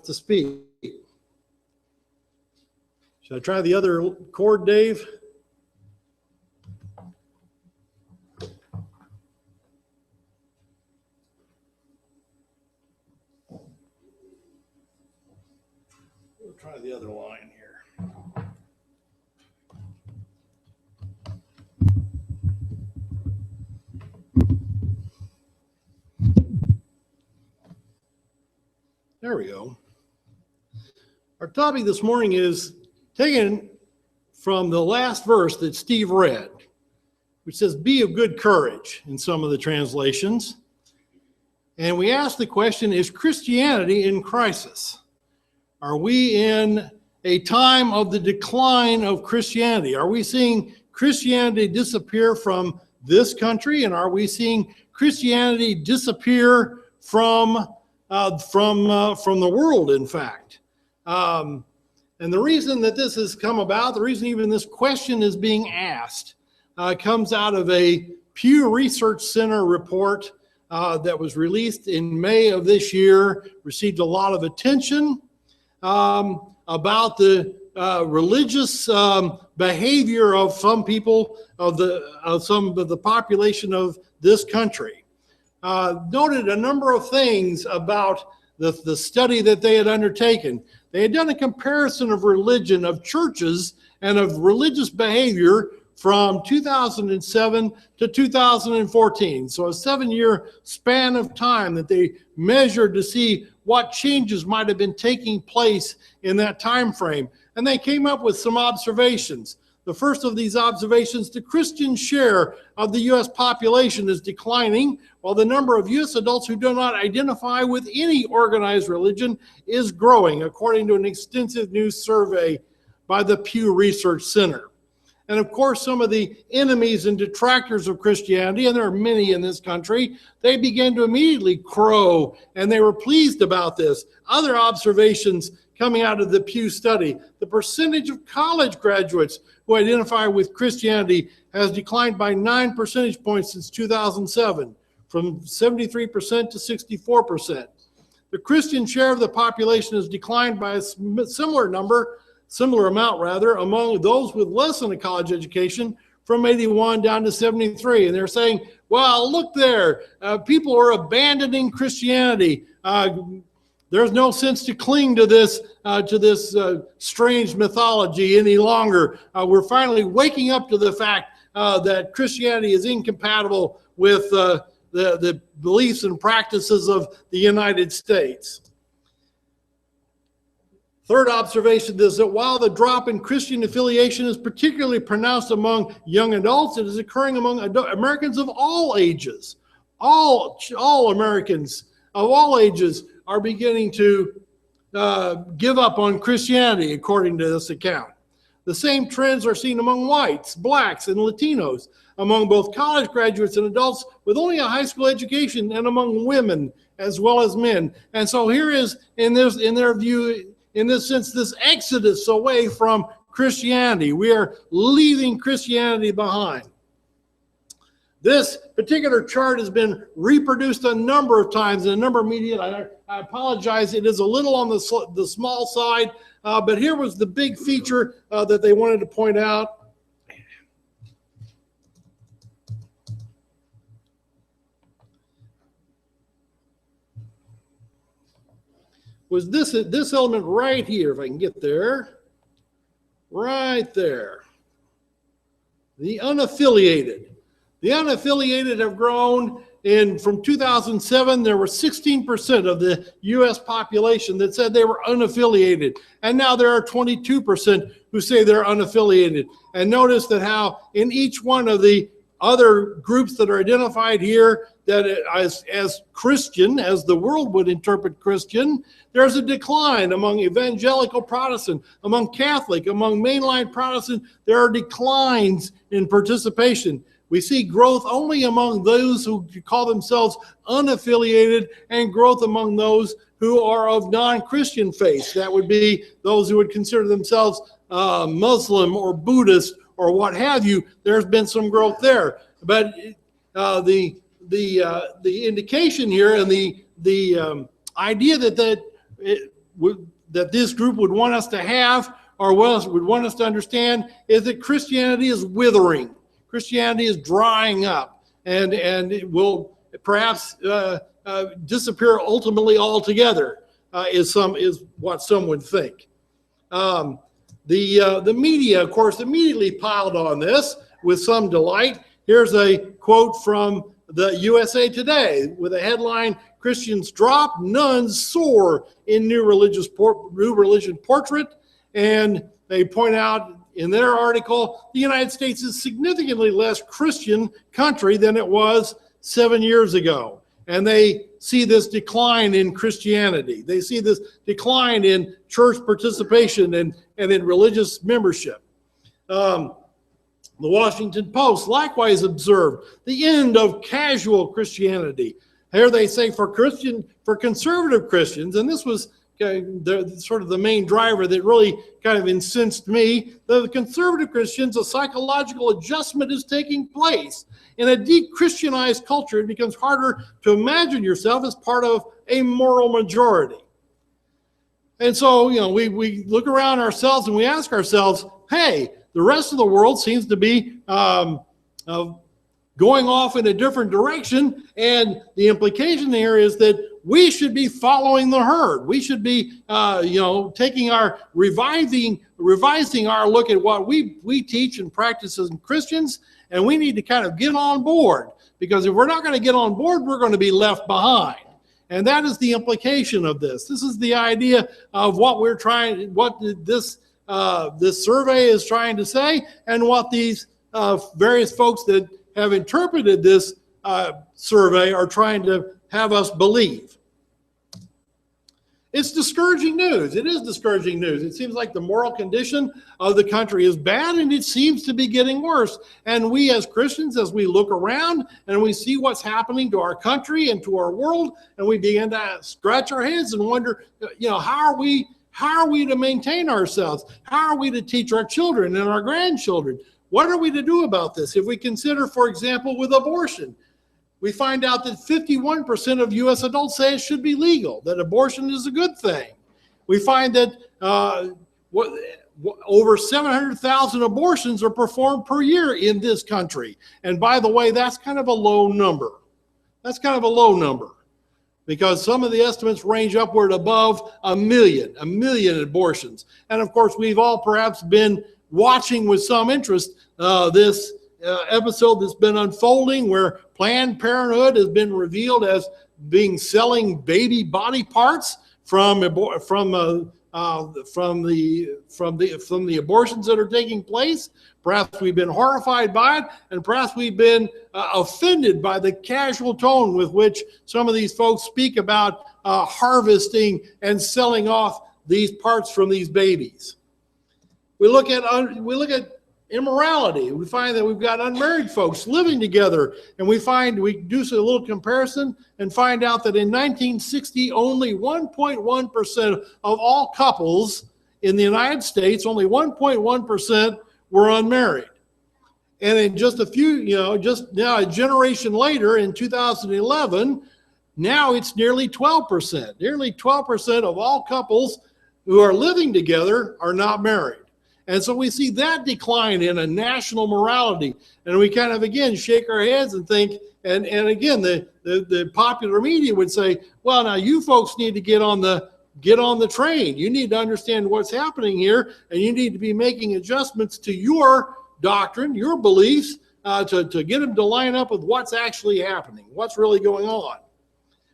to speak. Should I try the other chord, Dave? We'll try the other line here. There we go. Our topic this morning is taken from the last verse that Steve read, which says, "Be of good courage," in some of the translations. And we ask the question, is Christianity in crisis? Are we in a time of the decline of Christianity? Are we seeing Christianity disappear from this country? And are we seeing Christianity disappear from the world, in fact? And the reason that this has come about, the reason even this question is being asked, comes out of a Pew Research Center report that was released in May of this year, received a lot of attention about the religious behavior of some people, of some of the population of this country. Noted a number of things about the study that they had undertaken. They had done a comparison of religion, of churches, and of religious behavior from 2007 to 2014. So a 7-year span of time that they measured to see what changes might have been taking place in that time frame. And they came up with some observations. The first of these observations, the Christian share of the U.S. population is declining, while the number of U.S. adults who do not identify with any organized religion is growing, according to an extensive new survey by the Pew Research Center. And of course, some of the enemies and detractors of Christianity, and there are many in this country, they began to immediately crow, and they were pleased about this. Other observations coming out of the Pew study, the percentage of college graduates who identify with Christianity has declined by 9 percentage points since 2007, from 73% to 64%. The Christian share of the population has declined by a similar amount among those with less than a college education, from 81 down to 73. And they're saying, well, look there, people are abandoning Christianity. There's no sense to cling to this strange mythology any longer. We're finally waking up to the fact that Christianity is incompatible with the beliefs and practices of the United States. Third observation is that while the drop in Christian affiliation is particularly pronounced among young adults, it is occurring among Americans of all ages. All Americans of all ages are beginning to give up on Christianity, according to this account. The same trends are seen among whites, blacks, and Latinos, among both college graduates and adults with only a high school education, and among women as well as men. And so here is, in their view, in this sense, this exodus away from Christianity. We are leaving Christianity behind. This particular chart has been reproduced a number of times in a number of media. I apologize, it is a little on the small side, but here was the big feature that they wanted to point out. Was this element right here, if I can get there, right there. The unaffiliated. The unaffiliated have grown from 2007, there were 16% of the U.S. population that said they were unaffiliated. And now there are 22% who say they're unaffiliated. And notice that how in each one of the other groups that are identified here, that as Christian, as the world would interpret Christian, there's a decline among evangelical Protestant, among Catholic, among mainline Protestant. There are declines in participation. We see growth only among those who call themselves unaffiliated, and growth among those who are of non-Christian faith. That would be those who would consider themselves Muslim or Buddhist or what have you. There's been some growth there. But the indication here and the idea that that this group would want us to have, or would want us to understand, is that Christianity is withering. Christianity is drying up, and it will perhaps disappear ultimately altogether, is what some would think. The media, of course, immediately piled on this with some delight. Here's a quote from the USA Today with a headline, "Christians drop, nuns soar in new religion portrait." And they point out in their article, the United States is significantly less Christian country than it was 7 years ago. And they see this decline in Christianity. They see this decline in church participation and in religious membership. The Washington Post likewise observed the end of casual Christianity. Here they say for conservative Christians, and this was sort of the main driver that really kind of incensed me, the conservative Christians, a psychological adjustment is taking place. In a de-Christianized culture, it becomes harder to imagine yourself as part of a moral majority. And so, we look around ourselves and we ask ourselves, hey, the rest of the world seems to be going off in a different direction, and the implication here is that we should be following the herd. We should be, taking our revising our look at what we teach and practice as Christians, and we need to kind of get on board, because if we're not going to get on board, we're going to be left behind. And that is the implication of this. This is the idea of what this survey is trying to say, and what these various folks that have interpreted this survey are trying to have us believe. It's discouraging news. It is discouraging news. It seems like the moral condition of the country is bad, and it seems to be getting worse. And we as Christians, as we look around and we see what's happening to our country and to our world, and we begin to scratch our heads and wonder, how are we to maintain ourselves? How are we to teach our children and our grandchildren? What are we to do about this? If we consider, for example, with abortion, we find out that 51% of U.S. adults say it should be legal, that abortion is a good thing. We find that over 700,000 abortions are performed per year in this country. And by the way, that's kind of a low number. That's kind of a low number, because some of the estimates range upward above a million abortions. And of course, we've all perhaps been watching with some interest this episode that's been unfolding, where Planned Parenthood has been revealed as being selling baby body parts from the abortions that are taking place. Perhaps we've been horrified by it, and perhaps we've been offended by the casual tone with which some of these folks speak about harvesting and selling off these parts from these babies. We look at immorality. We find that we've got unmarried folks living together, and we do a little comparison and find out that in 1960, only 1.1% of all couples in the United States, only 1.1% were unmarried. And in just a generation later, in 2011, now it's nearly 12%. Nearly 12% of all couples who are living together are not married. And so we see that decline in a national morality, and we kind of again shake our heads and think, and again the popular media would say, well, now you folks need to get on the train. You need to understand what's happening here, and you need to be making adjustments to your doctrine, your beliefs, to get them to line up with what's actually happening, what's really going on.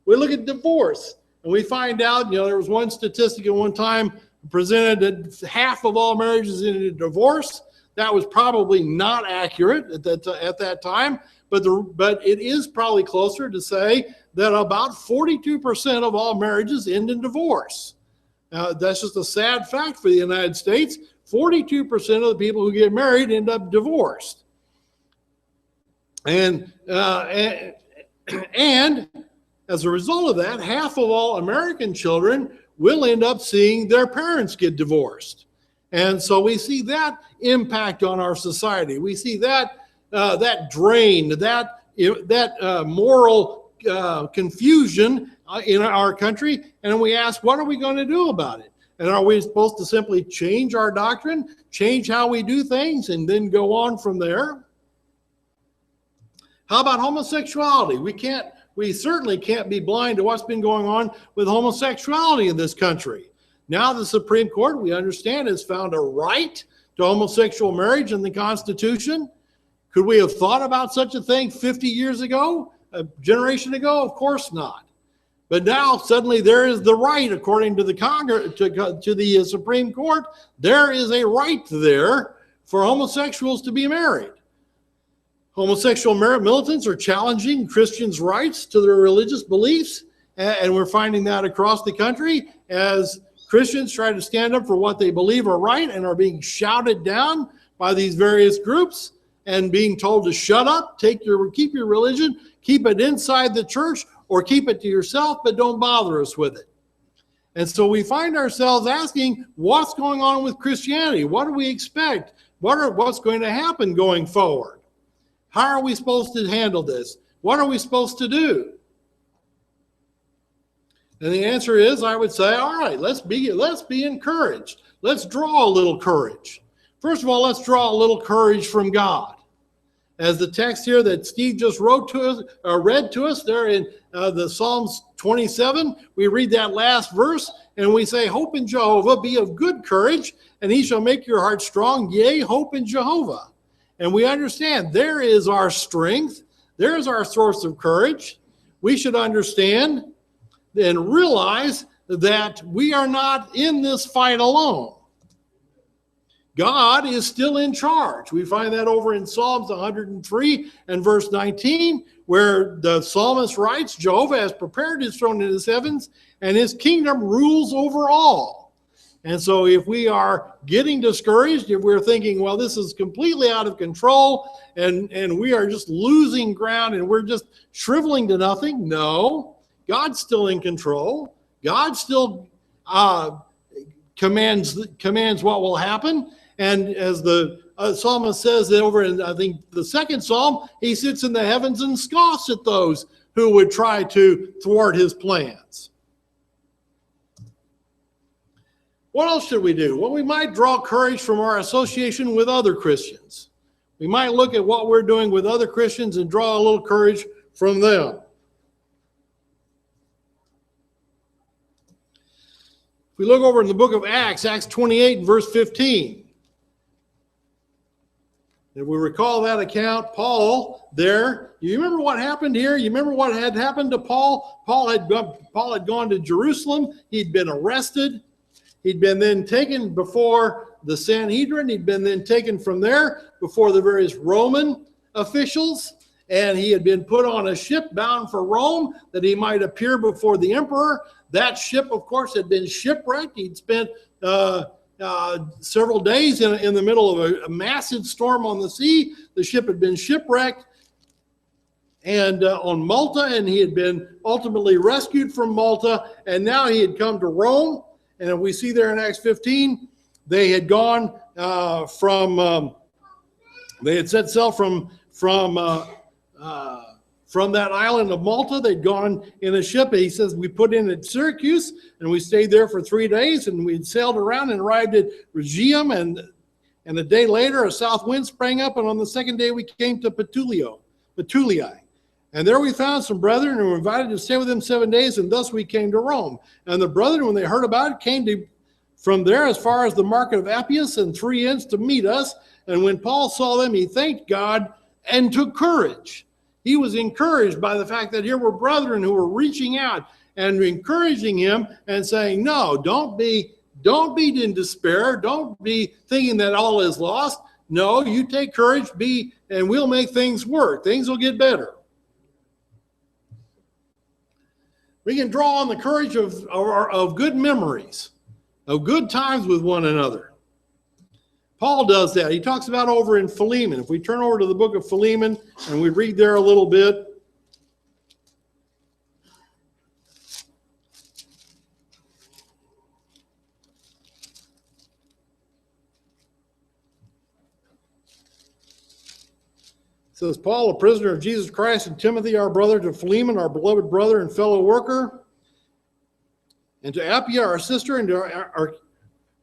We look at divorce, and we find out, there was one statistic at one time presented that half of all marriages ended in divorce. That was probably not accurate at that time, but it is probably closer to say that about 42% of all marriages end in divorce. That's just a sad fact for the United States. 42% of the people who get married end up divorced. And as a result of that, half of all American children will end up seeing their parents get divorced. And so we see that impact on our society. We see that drain, that moral confusion in our country, and we ask, what are we going to do about it? And are we supposed to simply change our doctrine, change how we do things, and then go on from there? How about homosexuality? We certainly can't be blind to what's been going on with homosexuality in this country. Now the Supreme Court, we understand, has found a right to homosexual marriage in the Constitution. Could we have thought about such a thing 50 years ago, a generation ago? Of course not. But now suddenly there is the right, according to the Congress, to the Supreme Court, there is a right there for homosexuals to be married. Homosexual militants are challenging Christians' rights to their religious beliefs, and we're finding that across the country as Christians try to stand up for what they believe are right and are being shouted down by these various groups and being told to shut up, keep your religion, keep it inside the church, or keep it to yourself, but don't bother us with it. And so we find ourselves asking, what's going on with Christianity? What do we expect? What's going to happen going forward? How are we supposed to handle this? What are we supposed to do? And the answer is, I would say, all right, let's be encouraged. Let's draw a little courage. First of all, let's draw a little courage from God. As the text here that Steve just read to us there in the Psalms 27, we read that last verse and we say, hope in Jehovah, be of good courage, and he shall make your heart strong. Yea, hope in Jehovah. And we understand there is our strength. There is our source of courage. We should understand and realize that we are not in this fight alone. God is still in charge. We find that over in Psalms 103 and verse 19, where the psalmist writes, Jehovah has prepared his throne in his heavens, and his kingdom rules over all. And so if we are getting discouraged, if we're thinking, well, this is completely out of control, and we are just losing ground, and we're just shriveling to nothing, no, God's still in control. God still commands what will happen. And as the psalmist says that over in, I think, the second psalm, he sits in the heavens and scoffs at those who would try to thwart his plans. What else should we do? Well, we might draw courage from our association with other Christians. We might look at what we're doing with other Christians and draw a little courage from them. If we look over in the book of Acts, Acts 28 and verse 15, if we recall that account, Paul there, you remember what happened here? You remember what had happened to Paul? Paul had gone to Jerusalem. He'd been arrested. He'd been then taken before the Sanhedrin. He'd been then taken from there before the various Roman officials. And he had been put on a ship bound for Rome that he might appear before the emperor. That ship, of course, had been shipwrecked. He'd spent several days in the middle of a massive storm on the sea. The ship had been shipwrecked and on Malta, and he had been ultimately rescued from Malta. And now he had come to Rome. And we see there in Acts 15, they had gone they had set sail from that island of Malta. They'd gone in a ship. He says, we put in at Syracuse, and we stayed there for 3 days, and we sailed around and arrived at Rhegium, and a day later, a south wind sprang up, and on the second day, we came to Puteoli. And there we found some brethren and were invited to stay with them 7 days, and thus we came to Rome. And the brethren, when they heard about it, came from there as far as the market of Appius and 3 inns to meet us. And when Paul saw them, he thanked God and took courage. He was encouraged by the fact that here were brethren who were reaching out and encouraging him and saying, no, don't be in despair. Don't be thinking that all is lost. No, you take courage, and we'll make things work. Things will get better. We can draw on the courage of good memories, of good times with one another. Paul does that. He talks about over in Philemon. If we turn over to the book of Philemon and we read there a little bit. It says, Paul, a prisoner of Jesus Christ, and Timothy, our brother, to Philemon, our beloved brother and fellow worker, and to Appia, our sister, and to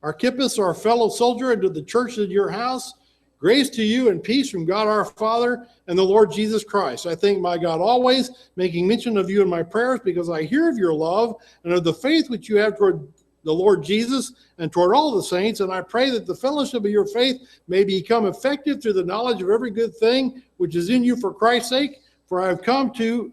Archippus, our fellow soldier, and to the church at your house. Grace to you and peace from God our Father and the Lord Jesus Christ. I thank my God always, making mention of you in my prayers, because I hear of your love and of the faith which you have toward the Lord Jesus and toward all the saints. And I pray that the fellowship of your faith may become effective through the knowledge of every good thing which is in you for Christ's sake. For I have come to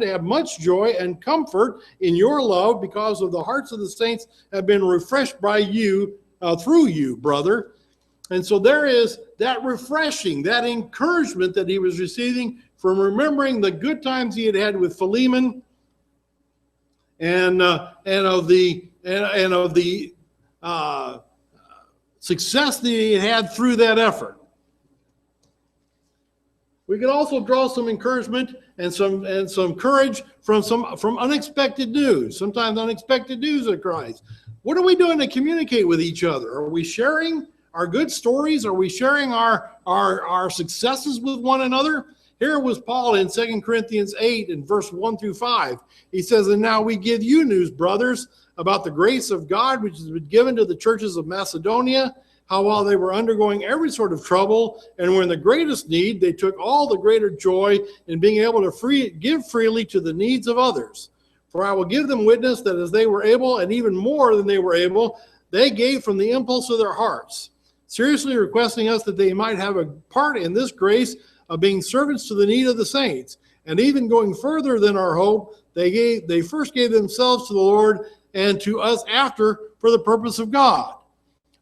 have much joy and comfort in your love, because of the hearts of the saints have been refreshed by you, through you, brother. And so there is that refreshing, that encouragement that he was receiving from remembering the good times he had had with Philemon, and of the success that he had through that effort. We could also draw some encouragement and some courage from unexpected news. Sometimes unexpected news of Christ. What are we doing to communicate with each other? Are we sharing our good stories? Are we sharing our successes with one another? Here was Paul in 2 Corinthians 8 and verse 1 through 5. He says, and now we give you news, brothers, about the grace of God which has been given to the churches of Macedonia, how while they were undergoing every sort of trouble and were in the greatest need, they took all the greater joy in being able to give freely to the needs of others. For I will give them witness that as they were able, and even more than they were able, they gave from the impulse of their hearts, seriously requesting us that they might have a part in this grace of being servants to the need of the saints. And even going further than our hope, they first gave themselves to the Lord and to us after for the purpose of God.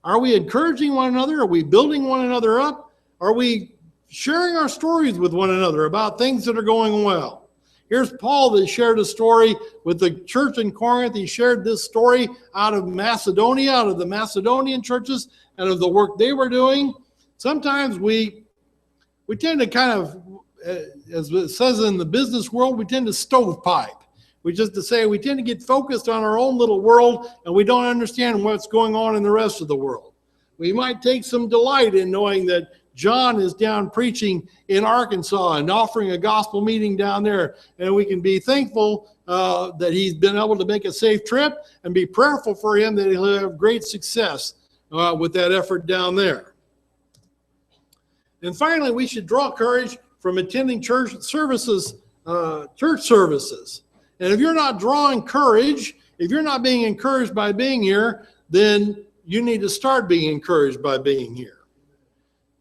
Are we encouraging one another? Are we building one another up? Are we sharing our stories with one another about things that are going well? Here's Paul that shared a story with the church in Corinth. He shared this story out of Macedonia, out of the Macedonian churches, and of the work they were doing. Sometimes we tend to kind of, as it says in the business world, we tend to stovepipe. We tend to get focused on our own little world, and we don't understand what's going on in the rest of the world. We might take some delight in knowing that John is down preaching in Arkansas and offering a gospel meeting down there, and we can be thankful that he's been able to make a safe trip, and be prayerful for him that he'll have great success with that effort down there. And finally, we should draw courage from attending church services. And if you're not drawing courage, if you're not being encouraged by being here, then you need to start being encouraged by being here.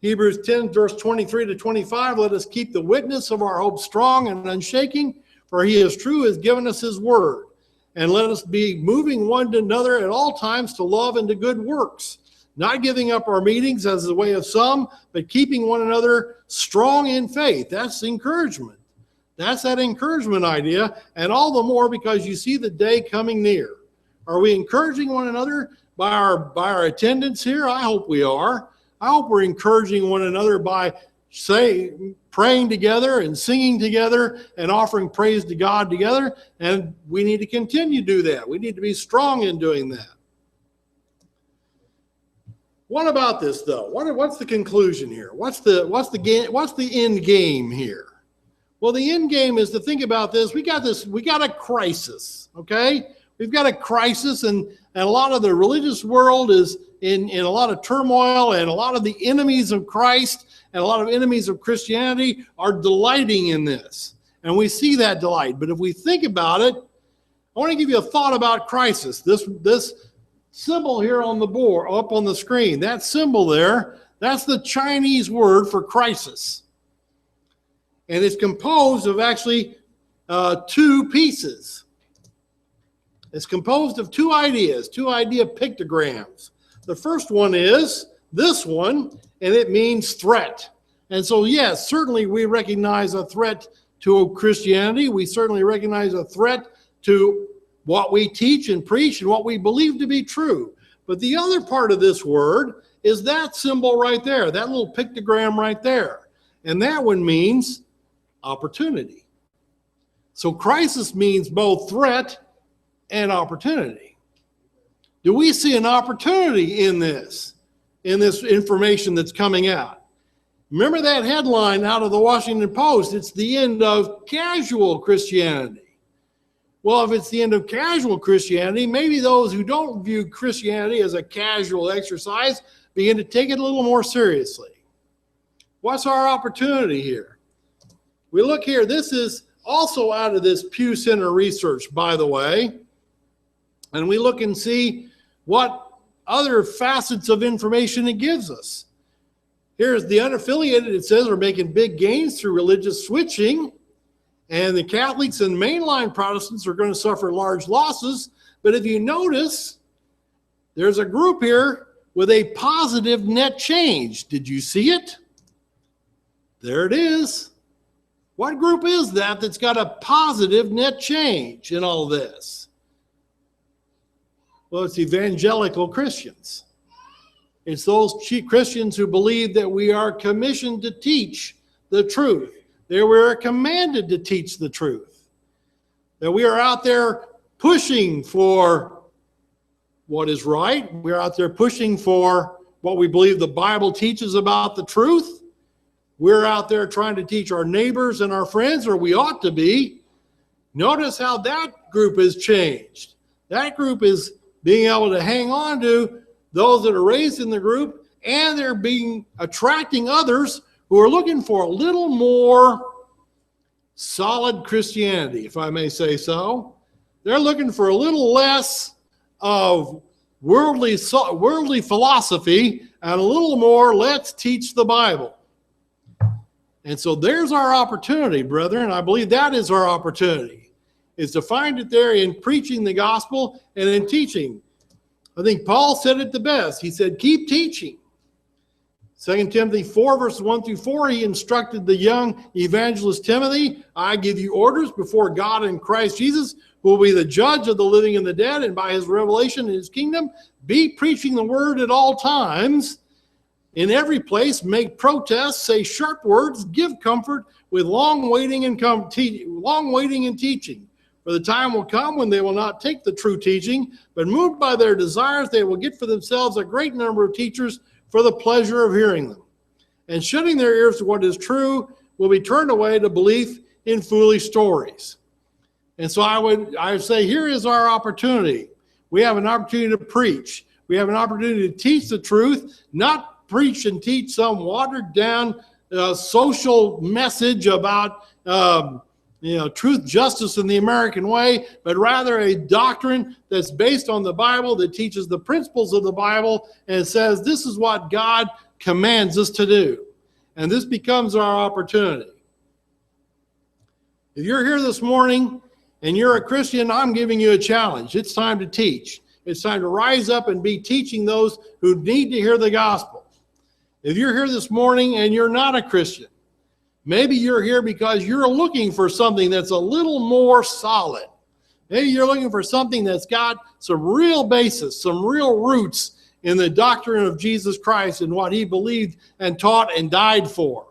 Hebrews 10, verse 23 to 25, let us keep the witness of our hope strong and unshaking, for he is true, has given us his word. And let us be moving one to another at all times to love and to good works, not giving up our meetings as the way of some, but keeping one another strong in faith. That's encouragement. That's that encouragement idea, and all the more because you see the day coming near. Are we encouraging one another by our attendance here? I hope we are. I hope we're encouraging one another by praying together and singing together and offering praise to God together, and we need to continue to do that. We need to be strong in doing that. What about this, though? What's the conclusion here? What's the end game here? Well, the end game is to think about this. We got a crisis, okay? We've got a crisis, and a lot of the religious world is in a lot of turmoil, and a lot of the enemies of Christ and a lot of enemies of Christianity are delighting in this. And we see that delight. But if we think about it, I want to give you a thought about crisis. This symbol here on the board, up on the screen, that symbol there, that's the Chinese word for crisis. And it's composed of actually two pieces. It's composed of two idea pictograms. The first one is this one, and it means threat. And so, yes, certainly we recognize a threat to Christianity. We certainly recognize a threat to what we teach and preach and what we believe to be true. But the other part of this word is that symbol right there, that little pictogram right there. And that one means opportunity. So crisis means both threat and opportunity. Do we see an opportunity in this information that's coming out? Remember that headline out of the Washington Post, it's the end of casual Christianity. Well, if it's the end of casual Christianity, maybe those who don't view Christianity as a casual exercise begin to take it a little more seriously. What's our opportunity here? We look here. This is also out of this Pew Center research, by the way. And we look and see what other facets of information it gives us. Here's the unaffiliated. It says we're making big gains through religious switching. And the Catholics and mainline Protestants are going to suffer large losses. But if you notice, there's a group here with a positive net change. Did you see it? There it is. What group is that that's got a positive net change in all this? Well, it's evangelical Christians. It's those Christians who believe that we are commissioned to teach the truth. That we are commanded to teach the truth. That we are out there pushing for what is right. We're out there pushing for what we believe the Bible teaches about the truth. We're out there trying to teach our neighbors and our friends, or we ought to be. Notice how that group has changed. That group is being able to hang on to those that are raised in the group, and they're attracting others who are looking for a little more solid Christianity, if I may say so. They're looking for a little less of worldly philosophy and a little more, let's teach the Bible. And so there's our opportunity, brethren. I believe that is our opportunity, is to find it there in preaching the gospel and in teaching. I think Paul said it the best. He said, keep teaching. 2 Timothy 4, verses 1 through 4, he instructed the young evangelist Timothy, I give you orders before God and Christ Jesus, who will be the judge of the living and the dead, and by his revelation in his kingdom, be preaching the word at all times. In every place, make protests, say sharp words, give comfort with long waiting and teaching. For the time will come when they will not take the true teaching, but moved by their desires, they will get for themselves a great number of teachers for the pleasure of hearing them. And shutting their ears to what is true will be turned away to belief in foolish stories. And so I would say, here is our opportunity. We have an opportunity to preach. We have an opportunity to teach the truth, not preach and teach some watered down social message about truth, justice, and the American way, but rather a doctrine that's based on the Bible, that teaches the principles of the Bible and says this is what God commands us to do. And this becomes our opportunity. If you're here this morning and you're a Christian, I'm giving you a challenge. It's time to teach. It's time to rise up and be teaching those who need to hear the gospel. If you're here this morning and you're not a Christian, maybe you're here because you're looking for something that's a little more solid. Maybe you're looking for something that's got some real basis, some real roots in the doctrine of Jesus Christ and what he believed and taught and died for.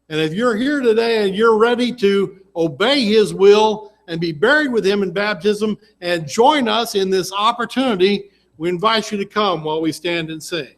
And if you're here today and you're ready to obey his will and be buried with him in baptism and join us in this opportunity, we invite you to come while we stand and sing.